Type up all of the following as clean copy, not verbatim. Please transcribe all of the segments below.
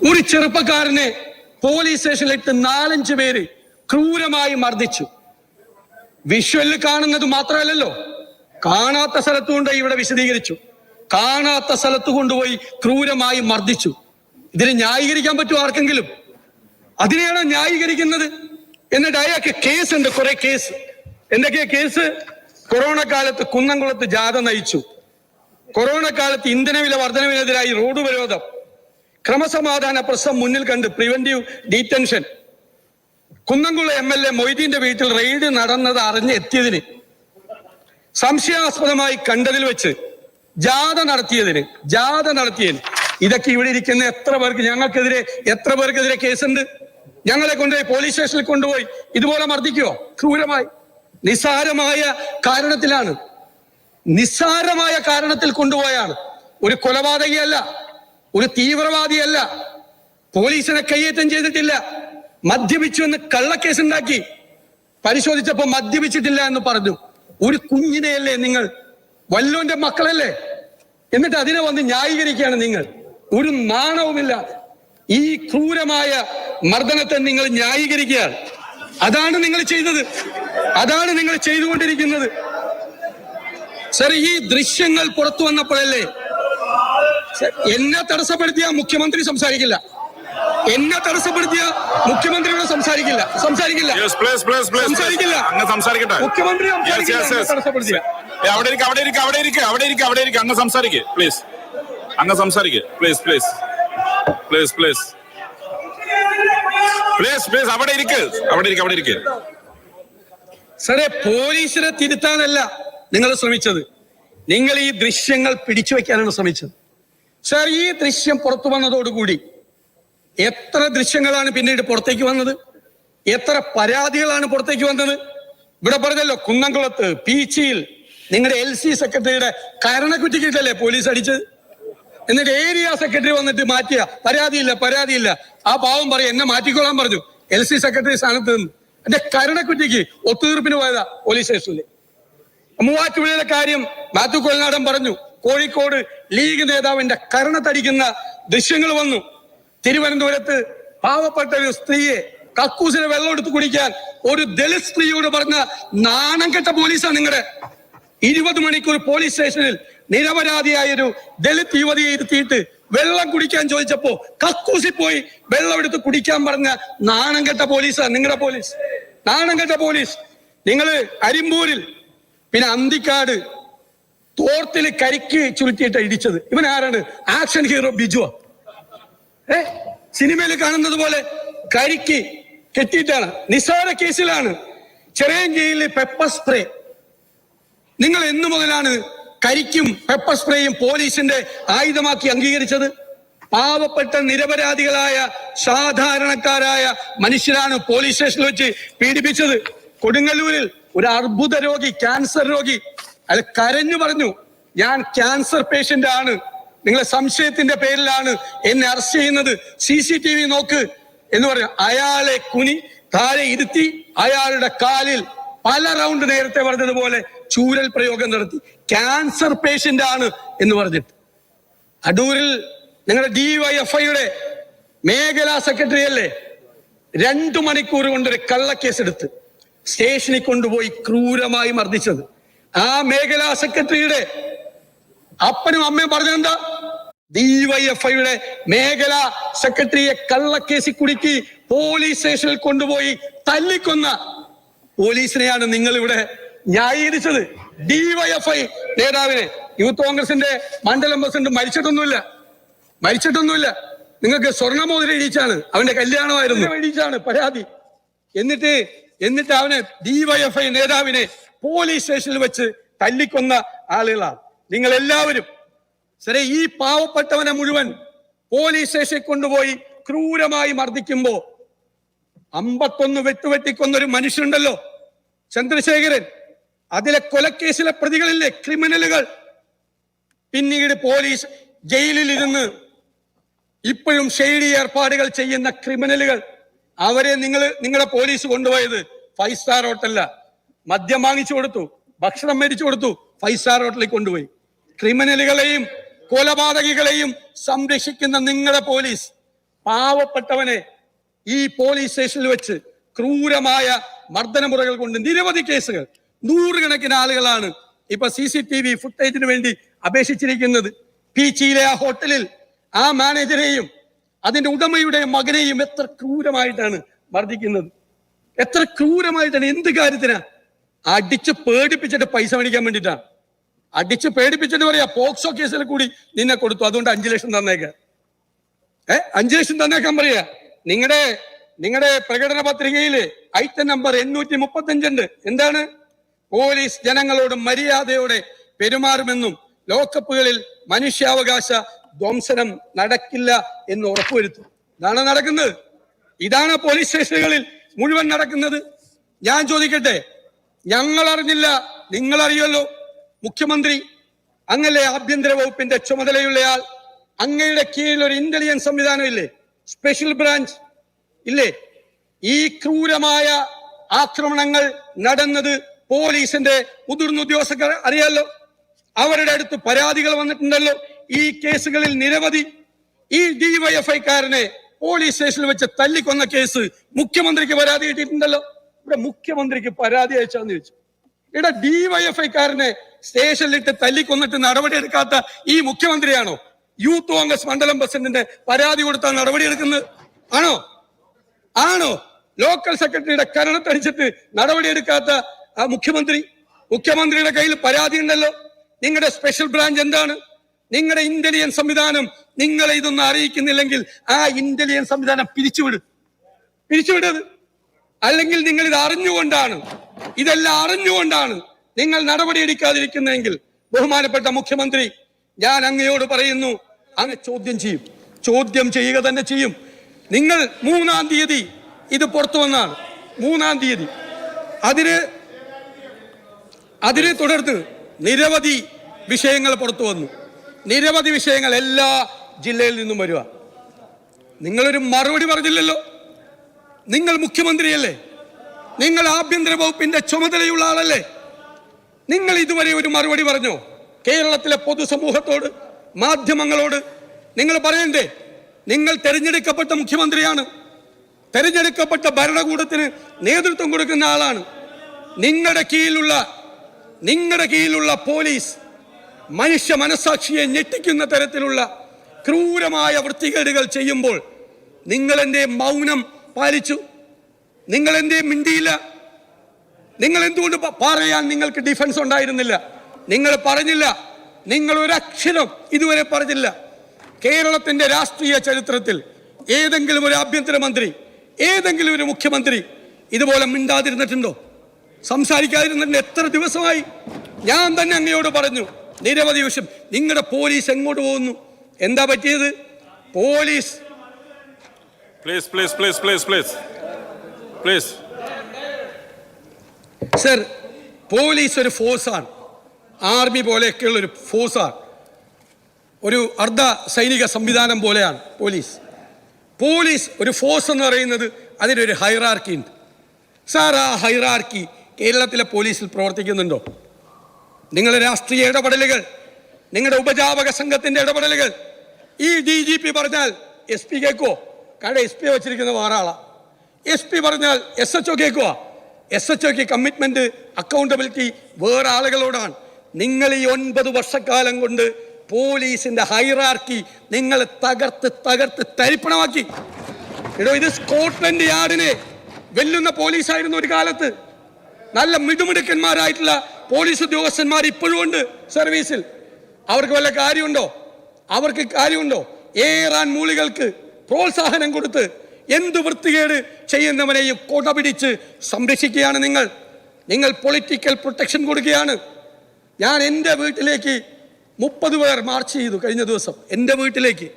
ഒരു ചെറുപ്പക്കാരനെ പോലീസ് സ്റ്റേഷനിലിട്ട് 4-5 പേര് ക്രൂരമായി മർദ്ദിച്ചു. വിഷ്വലിൽ കാണുന്നത് മാത്രമല്ലല്ലോ, കാണാത്ത സ്ഥലത്തുകൊണ്ട് ഇവിടെ വിശദീകരിച്ചു. കാണാത്ത സ്ഥലത്ത് കൊണ്ടുപോയി ക്രൂരമായി മർദ്ദിച്ചു. ഇതിനെ ന്യായീകരിക്കാൻ പറ്റുമോ ആർക്കെങ്കിലും? അതിനെയാണ് ന്യായീകരിക്കുന്നത്. എന്നിട്ട് അയാൾക്ക് കേസുണ്ട്, കുറെ കേസ്. എന്തൊക്കെയാ കേസ്? കൊറോണ കാലത്ത് കുന്നംകുളത്ത് ജാഥ നയിച്ചു, കൊറോണ കാലത്ത് ഇന്ധനവില വർധനവിനെതിരായി റോഡ് ഉപരോധം, ക്രമസമാധാന പ്രശ്നം മുന്നിൽ കണ്ട് പ്രിവന്റീവ് ഡീറ്റൻഷൻ, കുന്നംകുളം MLA മൊയ്തീന്റെ വീട്ടിൽ റെയ്ഡ് നടന്നത് അറിഞ്ഞെത്തിയതിന്, സംശയാസ്പദമായി കണ്ടതിൽ വെച്ച് ജാഥ നടത്തിയതിന്. ഇതൊക്കെ ഇവിടെ ഇരിക്കുന്ന എത്ര പേർക്ക്, ഞങ്ങൾക്കെതിരെ എത്ര പേർക്കെതിരെ കേസുണ്ട്? ഞങ്ങളെ കൊണ്ടുപോയി പോലീസ് സ്റ്റേഷനിൽ കൊണ്ടുപോയി ഇതുപോലെ മർദ്ദിക്കുവോ? ക്രൂരമായി. നിസ്സാരമായ കാരണത്തിൽ കൊണ്ടുപോയാണ്. ഒരു കൊലപാതകിയല്ല, ഒരു തീവ്രവാദിയല്ല, പോലീസിനെ കയ്യേറ്റം ചെയ്തിട്ടില്ല. മദ്യപിച്ചു എന്ന് കള്ളക്കേസുണ്ടാക്കി, പരിശോധിച്ചപ്പോ മദ്യപിച്ചിട്ടില്ല എന്ന് പറഞ്ഞു. ഒരു കുഞ്ഞിനെയല്ലേ നിങ്ങൾ, വല്ലോന്റെ മക്കളല്ലേ? എന്നിട്ട് അതിനെ വന്ന് ന്യായീകരിക്കുകയാണ് നിങ്ങൾ. ഒരു നാണവുമില്ല. ഈ ക്രൂരമായ മർദ്ദനത്തെ നിങ്ങൾ ന്യായീകരിക്കുകയാണ്. അതാണ് നിങ്ങൾ ചെയ്തത്, അതാണ് നിങ്ങൾ ചെയ്തുകൊണ്ടിരിക്കുന്നത്. സർ, ഈ ദൃശ്യങ്ങൾ പുറത്തു വന്നപ്പോഴല്ലേ എന്നെ തടസ്സപ്പെടുത്തിയ മുഖ്യമന്ത്രി സംസാരിക്കില്ല, എന്നെ തടസ്സപ്പെടുത്തിയ മുഖ്യമന്ത്രിയോട് സംസാരിക്കില്ല. മുഖ്യമന്ത്രി തടസ്സപ്പെടുത്തിയ അങ്ങ് സംസാരിക്കേ പ്ലീസ്, അങ്ങ് സംസാരിക്കേ പ്ലീസ്. അവിടെ ഇരിക്ക്. സാറേ, പോലീസിനെ തിരുത്താനല്ല നിങ്ങൾ ശ്രമിച്ചത്, നിങ്ങൾ ഈ ദൃശ്യങ്ങൾ പിടിച്ചു വെക്കാനാണ് ശ്രമിച്ചത്. സാർ, ഈ ദൃശ്യം പുറത്തു വന്നതോടുകൂടി എത്ര ദൃശ്യങ്ങളാണ് പിന്നീട് പുറത്തേക്ക് വന്നത്? എത്ര പരാതികളാണ് പുറത്തേക്ക് വന്നത്? ഇവിടെ പറഞ്ഞല്ലോ, കുന്നംകുളത്ത് പീച്ചിയിൽ നിങ്ങളുടെ LC സെക്രട്ടറിയുടെ കരണക്കുറ്റിക്കിട്ടല്ലേ പോലീസ് അടിച്ചത്? എന്നിട്ട് ഏരിയ സെക്രട്ടറി വന്നിട്ട് മാറ്റിയ പരാതിയില്ല. ആ പാവം പറയും എന്നെ മാറ്റിക്കൊള്ളാൻ പറഞ്ഞു LC സെക്രട്ടറി സ്ഥാനത്ത് നിന്ന്. എന്റെ കരണക്കുറ്റിക്ക് ഒത്തുതീർപ്പിന് പോയതാ പോലീസ് സ്റ്റേഷനിൽ. മൂവാറ്റുപുഴയിലെ കാര്യം മാത്യു കൊല്ലനാടൻ പറഞ്ഞു. കോഴിക്കോട് ലീഗ് നേതാവിന്റെ കരണത്തടിക്കുന്ന ദൃശ്യങ്ങൾ വന്നു. തിരുവനന്തപുരത്ത് പാവപ്പെട്ട ഒരു സ്ത്രീയെ കക്കൂസിന് വെള്ളം എടുത്ത് കുടിക്കാൻ ഒരു ദളിത് സ്ത്രീയോട് പറഞ്ഞ നാണം കെട്ട പോലീസാണ് നിങ്ങളുടെ. 20 മണിക്കൂർ പോലീസ് സ്റ്റേഷനിൽ നിരപരാധിയായൊരു ദളിത് യുവതിയെ ഇരുത്തിയിട്ട് വെള്ളം കുടിക്കാൻ ചോദിച്ചപ്പോ കക്കൂസിൽ പോയി വെള്ളം എടുത്ത് കുടിക്കാൻ പറഞ്ഞ നാണം കെട്ട പോലീസാണ് നിങ്ങളുടെ പോലീസ്. നാണം കെട്ട പോലീസ്. നിങ്ങള് അരിമ്പൂരിൽ, പിന്നെ അന്തിക്കാട് തോർത്തിൽ കരിക്ക് ചുരുട്ടിയിട്ട് ഇടിച്ചത് ഇവൻ ആരാണ്? ആക്ഷൻ ഹീറോ ബിജുവാ. സിനിമയിൽ കാണുന്നത് പോലെ കരിക്ക് കെട്ടിയിട്ടാണ്. നിസ്സാര കേസിലാണ്. ചിറയൻകീഴിലെ പെപ്പർ സ്പ്രേ. നിങ്ങൾ എന്നു മുതലാണ് കരിക്കും പെപ്പർ സ്പ്രേയും പോലീസിന്റെ ആയുധമാക്കി അംഗീകരിച്ചത്? പാവപ്പെട്ട നിരപരാധികളായ സാധാരണക്കാരായ മനുഷ്യരാണ് പോലീസ് സ്റ്റേഷനിൽ വെച്ച് പീഡിപ്പിച്ചത്. കൊടുങ്ങല്ലൂരിൽ ഒരു അർബുദ രോഗി, ക്യാൻസർ രോഗി, അയാൾ കരഞ്ഞു പറഞ്ഞു, ഞാൻ ക്യാൻസർ പേഷ്യന്റ് ആണ്, നിങ്ങളെ സംശയത്തിന്റെ പേരിലാണ് എന്നെ അറസ്റ്റ് ചെയ്യുന്നത്, CCTV നോക്ക് എന്ന് പറഞ്ഞു. അയാളെ താഴെ ഇരുത്തി അയാളുടെ കാലിൽ പല റൗണ്ട് നേരത്തെ പറഞ്ഞതുപോലെ ചൂരൽ പ്രയോഗം നടത്തി. ക്യാൻസർ പേഷ്യന്റ് ആണ് എന്ന് പറഞ്ഞിട്ട്. അടൂരിൽ നിങ്ങളുടെ DYFIയുടെ മേഖലാ സെക്രട്ടറി അല്ലേ 2 മണിക്കൂർ കൊണ്ടൊരു കള്ളക്കേസ് എടുത്ത് സ്റ്റേഷനിൽ കൊണ്ടുപോയി ക്രൂരമായി മർദ്ദിച്ചത്. ആ മേഖലാ സെക്രട്ടറിയുടെ അപ്പനും അമ്മയും പറഞ്ഞെന്താ? DYFIയുടെ മേഖലാ സെക്രട്ടറിയെ കള്ളക്കേസിൽ കുടുക്കി പോലീസ് സ്റ്റേഷനിൽ കൊണ്ടുപോയി തല്ലിക്കൊന്ന പോലീസിനെയാണ് നിങ്ങൾ ഇവിടെ ന്യായീകരിച്ചത്. DYFI നേതാവിനെ, യൂത്ത് കോൺഗ്രസിന്റെ മണ്ഡലം പ്രസിഡന്റ് മരിച്ചിട്ടൊന്നുമില്ല. നിങ്ങൾക്ക് സ്വർണ്ണമോതിരം ഇടിച്ചാണ്, അവന്റെ കല്യാണമായിരുന്നു, ഇടിച്ചാണ് പരാതി. എന്നിട്ട് അവനെ DYFI നേതാവിനെ പോലീസ് സ്റ്റേഷനിൽ വെച്ച് തല്ലിക്കൊന്ന ആളുകളാണ് നിങ്ങൾ എല്ലാവരും. ശരി, ഈ പാവപ്പെട്ടവനെ മുഴുവൻ പോലീസ് സ്റ്റേഷനിൽ കൊണ്ടുപോയി ക്രൂരമായി മർദ്ദിക്കുമ്പോ 51 വെട്ടുവെട്ടിക്കൊന്നൊരു മനുഷ്യനുണ്ടല്ലോ, ചന്ദ്രശേഖരൻ. അതിലെ കൊലക്കേസിലെ പ്രതികളില്ലേ, ക്രിമിനലുകൾ. പിന്നീട് പോലീസ് ജയിലിൽ ഇരുന്ന് ഇപ്പോഴും ഷെയ്ഡി ഏർപ്പാടുകൾ ചെയ്യുന്ന ക്രിമിനലുകൾ. അവരെ നിങ്ങളെ പോലീസ് കൊണ്ടുപോയത് 5 സ്റ്റാർ ഹോട്ടലില. മദ്യം വാങ്ങിച്ചു കൊടുത്തു, ഭക്ഷണം മേടിച്ചു കൊടുത്തു, 5 സ്റ്റാർ ഹോട്ടലിൽ കൊണ്ടുപോയി. ക്രിമിനലുകളെയും കൊലപാതകികളെയും സംരക്ഷിക്കുന്ന നിങ്ങളുടെ പോലീസ് പാവപ്പെട്ടവനെ ഈ പോലീസ് സ്റ്റേഷനിൽ വെച്ച് ക്രൂരമായ മർദ്ദനമുറകൾ കൊണ്ട് നിരവധി കേസുകൾ, നൂറുകണക്കിന് ആളുകളാണ് ഇപ്പൊ CCTV ഫുട്ടേജിന് വേണ്ടി അപേക്ഷിച്ചിരിക്കുന്നത്. പീച്ചിയിലെ ആ ഹോട്ടലിൽ ആ മാനേജരെയും അതിന്റെ ഉടമയുടെ മകനെയും എത്ര ക്രൂരമായിട്ടാണ് മർദ്ദിക്കുന്നത്, എത്ര ക്രൂരമായിട്ടാണ്. എന്ത് കാര്യത്തിനാ? അടിച്ച് പേടിപ്പിച്ചിട്ട് പൈസ മേടിക്കാൻ വേണ്ടിയിട്ടാണ്. അടിച്ച് പേടിപ്പിച്ചിട്ട് പറയാ പോക്സോ കേസിൽ കൂടി നിന്നെ കൊടുത്തു, അതുകൊണ്ട് 5 ലക്ഷം തന്നേക്കാം. 5 ലക്ഷം തന്നേക്കാൻ പറയാ. നിങ്ങളുടെ പ്രകടന പത്രികയില് ഐറ്റം നമ്പർ 835 ഉണ്ട്. എന്താണ്? പോലീസ് ജനങ്ങളോട് മര്യാദയോടെ പെരുമാറുമെന്നും ലോക്കപ്പുകളിൽ മനുഷ്യാവകാശ ധ്വംസനം നടക്കില്ല എന്ന് ഉറപ്പുവരുത്തും. ഇതാണ് നടക്കുന്നത്. ഇതാണ് പോലീസ് സ്റ്റേഷനുകളിൽ മുഴുവൻ നടക്കുന്നത്. ഞാൻ ചോദിക്കട്ടെ, ഞങ്ങൾ അറിഞ്ഞില്ല, നിങ്ങൾ അറിയുമല്ലോ. മുഖ്യമന്ത്രി, അങ്ങല്ലേ ആഭ്യന്തര വകുപ്പിന്റെ ചുമതലയുള്ളയാൾ, അങ്ങയുടെ കീഴിൽ ഒരു ഇന്റലിജൻസ് സംവിധാനം ഇല്ലേ, സ്പെഷ്യൽ ബ്രാഞ്ച് ഇല്ലേ? ഈ ക്രൂരമായ ആക്രമണങ്ങൾ നടന്നത് പോലീസിന്റെ മുതിർന്ന ഉദ്യോഗസ്ഥർ അറിയാലോ. അവരുടെ അടുത്ത് പരാതികൾ വന്നിട്ടുണ്ടല്ലോ. ഈ കേസുകളിൽ നിരവധി. ഈ DYFI-കാരനെ പോലീസ് സ്റ്റേഷനിൽ വെച്ച് തല്ലിക്കൊന്ന കേസ് മുഖ്യമന്ത്രിക്ക് പരാതി കിട്ടിയിട്ടുണ്ടല്ലോ. ഇവിടെ മുഖ്യമന്ത്രിക്ക് പരാതി അയച്ചാന്ന് ചോദിച്ചു. ഇവിടെ DYFI-കാരനെ സ്റ്റേഷനിലിട്ട് തല്ലിക്കൊന്നിട്ട് നടപടിയെടുക്കാത്ത ഈ മുഖ്യമന്ത്രിയാണോ യൂത്ത് കോൺഗ്രസ് മണ്ഡലം പ്രസിഡന്റിന്റെ പരാതി കൊടുത്താൽ നടപടിയെടുക്കുന്നത്? ആണോ ലോക്കൽ സെക്രട്ടറിയുടെ കരണത്തടിച്ചിട്ട് നടപടിയെടുക്കാത്ത ആ മുഖ്യമന്ത്രിയുടെ കയ്യിൽ പരാതി ഉണ്ടല്ലോ. നിങ്ങളുടെ സ്പെഷ്യൽ ബ്രാഞ്ച് എന്താണ്? നിങ്ങളുടെ ഇന്റലിജൻസ് സംവിധാനം നിങ്ങളെ ഇതൊന്നും അറിയിക്കുന്നില്ലെങ്കിൽ ആ ഇന്റലിജൻസ് സംവിധാനം പിരിച്ചുവിടത്. അല്ലെങ്കിൽ നിങ്ങൾ ഇതെല്ലാം അറിഞ്ഞുകൊണ്ടാണ് നിങ്ങൾ നടപടിയെടുക്കാതിരിക്കുന്നതെങ്കിൽ, ബഹുമാനപ്പെട്ട മുഖ്യമന്ത്രി, ഞാൻ അങ്ങയോട് പറയുന്നു, അങ്ങ് ചോദ്യം ചെയ്യുക തന്നെ ചെയ്യും. നിങ്ങൾ 3-ാം തീയതി ഇത് പുറത്തു വന്നാണ്. 3-ാം തീയതി അതിനെ തുടർന്ന് നിരവധി വിഷയങ്ങൾ പുറത്തു വന്നു. നിരവധി വിഷയങ്ങൾ എല്ലാ ജില്ലയിൽ നിന്നും വരുക. നിങ്ങളൊരു മറുപടി പറഞ്ഞില്ലല്ലോ. നിങ്ങൾ മുഖ്യമന്ത്രിയല്ലേ? നിങ്ങൾ ആഭ്യന്തര വകുപ്പിന്റെ ചുമതലയുള്ള ആളല്ലേ? നിങ്ങൾ ഇതുവരെ ഒരു മറുപടി പറഞ്ഞോ? കേരളത്തിലെ പൊതുസമൂഹത്തോട്, മാധ്യമങ്ങളോട് നിങ്ങൾ പറയണ്ടേ? നിങ്ങൾ തെരഞ്ഞെടുക്കപ്പെട്ട മുഖ്യമന്ത്രിയാണ്. തെരഞ്ഞെടുക്കപ്പെട്ട ഭരണകൂടത്തിന് നേതൃത്വം കൊടുക്കുന്ന ആളാണ്. നിങ്ങളുടെ കീഴിലുള്ള പോലീസ് മനുഷ്യ മനസാക്ഷിയെ ഞെട്ടിക്കുന്ന തരത്തിലുള്ള ക്രൂരമായ വൃത്തികേടുകൾ ചെയ്യുമ്പോൾ നിങ്ങൾ എന്തേ മൗനം പാലിച്ചു? നിങ്ങൾ എന്തേ മിണ്ടിയില്ല? നിങ്ങൾ എന്തുകൊണ്ട് പറയാൻ നിങ്ങൾക്ക് ഡിഫൻസ് ഉണ്ടായിരുന്നില്ല? നിങ്ങൾ പറഞ്ഞില്ല. നിങ്ങൾ ഒരക്ഷരം ഇതുവരെ പറഞ്ഞില്ല. കേരളത്തിന്റെ രാഷ്ട്രീയ ചരിത്രത്തിൽ ഏതെങ്കിലും ഒരു ആഭ്യന്തരമന്ത്രി, ഏതെങ്കിലും ഒരു മുഖ്യമന്ത്രി ഇതുപോലെ മിണ്ടാതിരുന്നിട്ടുണ്ടോ? സംസാരിക്കാതിരുന്നിട്ടുണ്ട്? എത്ര ദിവസമായി? ഞാൻ തന്നെ അങ്ങയോട് പറഞ്ഞു നിരവധി വിഷയം. നിങ്ങളുടെ പോലീസ് എങ്ങോട്ട് പോകുന്നു? എന്താ പറ്റിയത്? പോലീസ് സർ, പോലീസ് ഒരു ഫോഴ്സാണ്. ആർമി പോലെയൊക്കെയുള്ള ഒരു ഫോഴ്സാണ്. ഒരു അർദ്ധ സൈനിക സംവിധാനം പോലെയാണ് പോലീസ് ഒരു ഫോഴ്സ് എന്ന് പറയുന്നത്. അതിനൊരു ഹൈറാർക്കി ഉണ്ട് സാർ. ആ ഹൈറാർക്കി കേരളത്തിലെ പോലീസിൽ പ്രവർത്തിക്കുന്നുണ്ടോ? നിങ്ങളുടെ രാഷ്ട്രീയ ഇടപെടലുകൾ, നിങ്ങളുടെ ഉപജാപക സംഘത്തിന്റെ ഇടപെടലുകൾ, ഈ DGP പറഞ്ഞാൽ SP കേൾക്കുവോ? കാരണം SP വെച്ചിരിക്കുന്ന വേറെ ആളാ. SP പറഞ്ഞാൽ SHO കേൾക്കുവാ? SHOക്ക് കമ്മിറ്റ്മെന്റ്, അക്കൗണ്ടബിലിറ്റി വേറെ ആളുകളോടാണ്. നിങ്ങൾ ഈ 9 വർഷക്കാലം കൊണ്ട് പോലീസിന്റെ ഹൈറാർക്കി നിങ്ങൾ തകർത്ത് തരിപ്പണമാക്കി. ഇത് സ്കോട്ട്ലൻഡ് യാർഡിനെ വെല്ലുന്ന പോലീസായിരുന്നു ഒരു കാലത്ത്. നല്ല മിടുമിടുക്കന്മാരായിട്ടുള്ള പോലീസ് ഉദ്യോഗസ്ഥന്മാർ ഇപ്പോഴും ഉണ്ട് സർവീസിൽ. അവർക്ക് വല്ല കാര്യമുണ്ടോ? ഏറാൻ മൂളികൾക്ക് പ്രോത്സാഹനം കൊടുത്ത് എന്ത് വൃത്തികേട് ചെയ്യുന്നവനെയും കൊടപിടിച്ച് സംരക്ഷിക്കുകയാണ് നിങ്ങൾ പൊളിറ്റിക്കൽ പ്രൊട്ടക്ഷൻ കൊടുക്കുകയാണ്. ഞാൻ എൻ്റെ വീട്ടിലേക്ക് 30 പേർ മാർച്ച് ചെയ്തു കഴിഞ്ഞ ദിവസം. എൻ്റെ വീട്ടിലേക്ക്,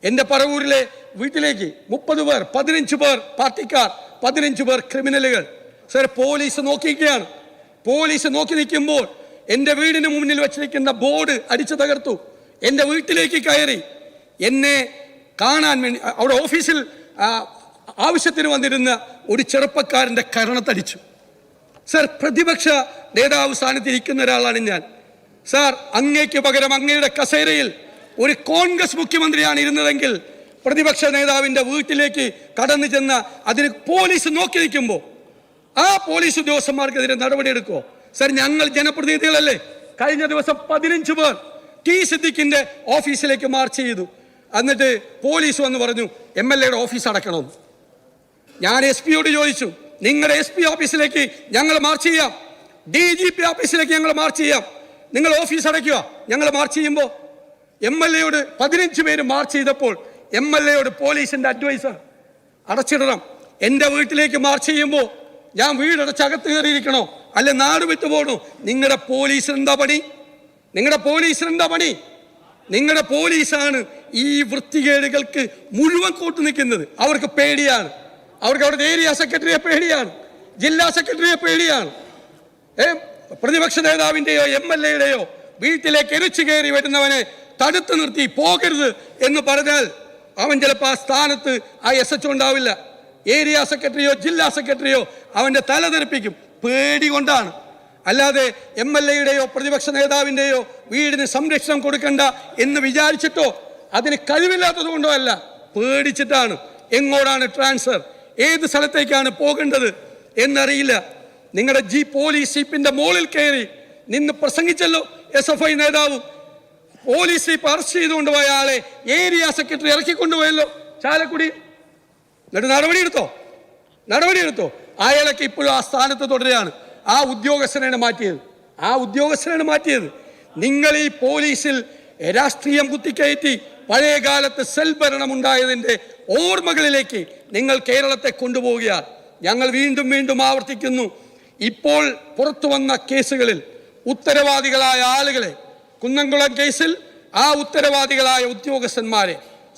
എൻ്റെ പറവൂരിലെ വീട്ടിലേക്ക് 30 പേർ, 15 പേർ പാർട്ടിക്കാർ, 15 പേർ ക്രിമിനലുകൾ. സർ, പോലീസ് നോക്കിയിരിക്കുകയാണ്. പോലീസ് നോക്കി നിൽക്കുമ്പോൾ എൻ്റെ വീടിന് മുന്നിൽ വെച്ചിരിക്കുന്ന ബോർഡ് അടിച്ചു തകർത്തു. എൻ്റെ വീട്ടിലേക്ക് കയറി എന്നെ കാണാൻ വേണ്ടി അവിടെ ഓഫീസിൽ ആവശ്യത്തിന് വന്നിരുന്ന ഒരു ചെറുപ്പക്കാരൻ്റെ കരണത്തടിച്ചു. സർ, പ്രതിപക്ഷ നേതാവ് സ്ഥാനത്തിരിക്കുന്ന ഒരാളാണ് ഞാൻ. സാർ, അങ്ങേക്ക് പകരം അങ്ങയുടെ കസേരയിൽ ഒരു കോൺഗ്രസ് മുഖ്യമന്ത്രിയാണ് ഇരുന്നതെങ്കിൽ പ്രതിപക്ഷ നേതാവിന്റെ വീട്ടിലേക്ക് കടന്നു ചെന്ന അതിന് പോലീസ് നോക്കി നിൽക്കുമ്പോൾ ആ പോലീസ് ഉദ്യോഗസ്ഥന്മാർക്കെതിരെ നടപടിയെടുക്കുമോ? സർ, ഞങ്ങൾ ജനപ്രതിനിധികളല്ലേ? കഴിഞ്ഞ ദിവസം 15 പേർ ടി സിദ്ദിഖിന്റെ ഓഫീസിലേക്ക് മാർച്ച് ചെയ്തു. എന്നിട്ട് പോലീസ് വന്ന് പറഞ്ഞു MLA ഓഫീസ് അടക്കണം. ഞാൻ SP യോട് ചോദിച്ചു, നിങ്ങളുടെ SP ഓഫീസിലേക്ക് ഞങ്ങൾ മാർച്ച് ചെയ്യാം, DGP ഓഫീസിലേക്ക് ഞങ്ങൾ മാർച്ച് ചെയ്യാം, നിങ്ങൾ ഓഫീസ് അടയ്ക്കുക. ഞങ്ങൾ മാർച്ച് ചെയ്യുമ്പോൾ MLA 15 പേര് മാർച്ച് ചെയ്തപ്പോൾ MLA പോലീസിന്റെ അഡ്വൈസർ അടച്ചിടണം. എൻ്റെ വീട്ടിലേക്ക് മാർച്ച് ചെയ്യുമ്പോൾ ഞാൻ വീടടച്ച് അകത്ത് കയറിയിരിക്കണോ അല്ലെ നാട് വിട്ടു പോകണോ? നിങ്ങളുടെ പോലീസിന് എന്താ പണി? നിങ്ങളുടെ പോലീസിന് എന്താ പണി? നിങ്ങളുടെ പോലീസാണ് ഈ വൃത്തികേടുകൾക്ക് മുഴുവൻ കൂട്ടു നിൽക്കുന്നത്. അവർക്ക് പേടിയാണ്. അവർക്ക് അവിടുത്തെ ഏരിയ സെക്രട്ടറിയെ പേടിയാണ്, ജില്ലാ സെക്രട്ടറിയെ പേടിയാണ്. പ്രതിപക്ഷ നേതാവിൻ്റെയോ MLA വീട്ടിലേക്ക് എരിച്ചു കയറി വരുന്നവനെ തടുത്തു നിർത്തി പോകരുത് എന്ന് പറഞ്ഞാൽ അവൻ ചിലപ്പോൾ ആ സ്ഥാനത്ത് ആ SHO ഉണ്ടാവില്ല. ഏരിയ സെക്രട്ടറിയോ ജില്ലാ സെക്രട്ടറിയോ അവൻ്റെ തല തെറിപ്പിക്കും. പേടി കൊണ്ടാണ്. അല്ലാതെ MLA പ്രതിപക്ഷ നേതാവിൻ്റെയോ വീടിന് സംരക്ഷണം കൊടുക്കണ്ട എന്ന് വിചാരിച്ചിട്ടോ അതിന് കഴിവില്ലാത്തത് കൊണ്ടോ അല്ല, പേടിച്ചിട്ടാണ്. എങ്ങോട്ടാണ് ട്രാൻസ്ഫർ, ഏത് സ്ഥലത്തേക്കാണ് പോകേണ്ടത് എന്നറിയില്ല. നിങ്ങളുടെ പോലീസ് ജീപ്പിന്റെ മുകളിൽ കയറി നിന്ന് പ്രസംഗിച്ചല്ലോ SFI നേതാവ്. പോലീസ് ജീപ്പ് അറസ്റ്റ് ചെയ്തുകൊണ്ടുപോയ ആളെ ഏരിയ സെക്രട്ടറി ഇറക്കിക്കൊണ്ടുപോയല്ലോ ചാലക്കുടി. എന്നിട്ട് നടപടിയെടുത്തോ? അയാളൊക്കെ ഇപ്പോഴും ആ സ്ഥാനത്ത് തുടരുകയാണ്. ആ ഉദ്യോഗസ്ഥനാണ് മാറ്റിയത്. നിങ്ങൾ ഈ പോലീസിൽ രാഷ്ട്രീയം കുത്തിക്കയറ്റി പഴയ കാലത്ത് സെൽ ഭരണം ഉണ്ടായതിൻ്റെ ഓർമ്മകളിലേക്ക് നിങ്ങൾ കേരളത്തെ കൊണ്ടുപോവുകയാണ്. ഞങ്ങൾ വീണ്ടും ആവർത്തിക്കുന്നു, ഇപ്പോൾ പുറത്തു വന്ന കേസുകളിൽ ഉത്തരവാദികളായ ആളുകളെ, കുന്നംകുളം കേസിൽ ആ ഉത്തരവാദികളായ ഉദ്യോഗസ്ഥന്മാരെ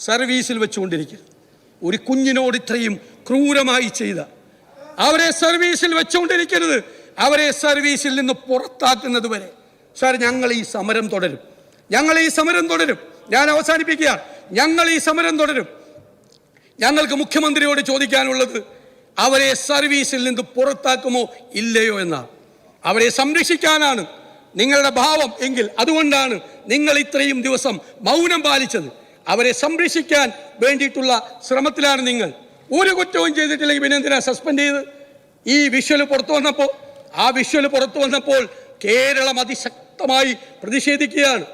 സർവീസിൽ വെച്ചുകൊണ്ടിരിക്കുന്നു. ഒരു കുഞ്ഞിനോട് ഇത്രയും ക്രൂരമായി ചെയ്ത അവരെ സർവീസിൽ വെച്ചുകൊണ്ടിരിക്കരുത്. അവരെ സർവീസിൽ നിന്ന് പുറത്താക്കുന്നത് വരെ സാർ ഞങ്ങൾ ഈ സമരം തുടരും. ഞാൻ അവസാനിപ്പിക്കുകയാണ്. ഞങ്ങൾ ഈ സമരം തുടരും. ഞങ്ങൾക്ക് മുഖ്യമന്ത്രിയോട് ചോദിക്കാനുള്ളത് അവരെ സർവീസിൽ നിന്ന് പുറത്താക്കുമോ ഇല്ലയോ എന്നാണ്. അവരെ സംരക്ഷിക്കാനാണ് നിങ്ങളുടെ ഭാവം എങ്കിൽ അതുകൊണ്ടാണ് നിങ്ങൾ ഇത്രയും ദിവസം മൗനം പാലിച്ചത്. അവരെ സംരക്ഷിക്കാൻ വേണ്ടിയിട്ടുള്ള ശ്രമത്തിലാണ് നിങ്ങൾ. ഒരു കുറ്റവും ചെയ്തിട്ടില്ലെങ്കിൽ പിന്നെ എന്തിനാ സസ്പെൻഡ് ചെയ്ത്? ഈ വിഷ്വൽ പുറത്തു വന്നപ്പോൾ കേരളം അതിശക്തമായി പ്രതിഷേധിക്കുകയാണ്.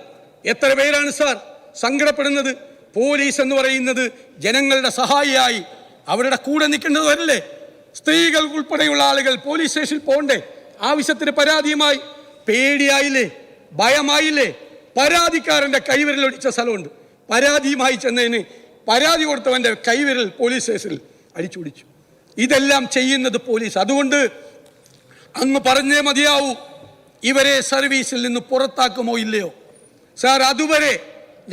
എത്ര പേരാണ് സാർ സങ്കടപ്പെടുന്നത്? പോലീസ് എന്ന് പറയുന്നത് ജനങ്ങളുടെ സഹായിയായി അവരുടെ കൂടെ നിൽക്കേണ്ടതല്ലേ? സ്ത്രീകൾ ഉൾപ്പെടെയുള്ള ആളുകൾ പോലീസ് സ്റ്റേഷനിൽ പോകണ്ടേ? ആവശ്യത്തിന് പരാതിയുമായി പേടിയായില്ലേ, ഭയമായില്ലേ? പരാതിക്കാരൻ്റെ കൈവിരൽ ഒടിച്ച സ്ഥലമുണ്ട്. പരാതിയുമായി ചെന്നതിന് പരാതി കൊടുത്തവൻ്റെ കൈവിരൽ പോലീസ് സ്റ്റേഷനിൽ അടിച്ചുപിടിച്ചു. ഇതെല്ലാം ചെയ്യുന്നത് പോലീസ്. അതുകൊണ്ട് അങ്ങ് പറഞ്ഞേ മതിയാവൂ, ഇവരെ സർവീസിൽ നിന്ന് പുറത്താക്കുമോ ഇല്ലയോ? സാർ, അതുവരെ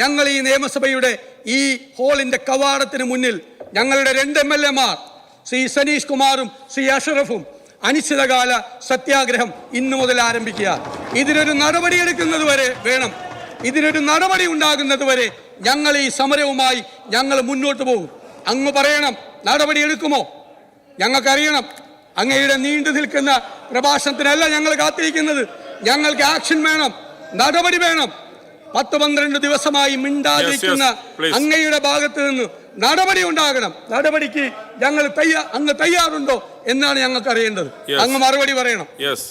ഞങ്ങൾ ഈ നിയമസഭയുടെ ഈ ഹാളിൻ്റെ കവാടത്തിന് മുന്നിൽ ഞങ്ങളുടെ 2 MLA ശ്രീ സനീഷ് കുമാറും ശ്രീ അഷറഫും അനിശ്ചിതകാല സത്യാഗ്രഹം ഇന്നു മുതൽ ആരംഭിക്കുക. ഇതിനൊരു നടപടി എടുക്കുന്നത് വരെ വേണം. ഇതിനൊരു നടപടി ഉണ്ടാകുന്നത് വരെ ഞങ്ങൾ ഈ സമരവുമായി ഞങ്ങൾ മുന്നോട്ട് പോകും. അങ്ങ് പറയണം, നടപടി എടുക്കുമോ? ഞങ്ങൾക്കറിയണം. അങ്ങയുടെ നീണ്ടു നിൽക്കുന്ന പ്രഭാഷണത്തിനല്ല ഞങ്ങൾ കാത്തിരിക്കുന്നത്. ഞങ്ങൾക്ക് ആക്ഷൻ വേണം, നടപടി വേണം. 10-12 ദിവസമായി മിണ്ടാതിരിക്കുന്ന അങ്ങയുടെ ഭാഗത്ത് നിന്ന് നടപടി ഉണ്ടാകണം. നടപടിക്ക് അങ്ങ് തയ്യാറുണ്ടോ എന്നാണ് ഞങ്ങൾക്ക് അറിയേണ്ടത്. അങ്ങ് മറുപടി പറയണം.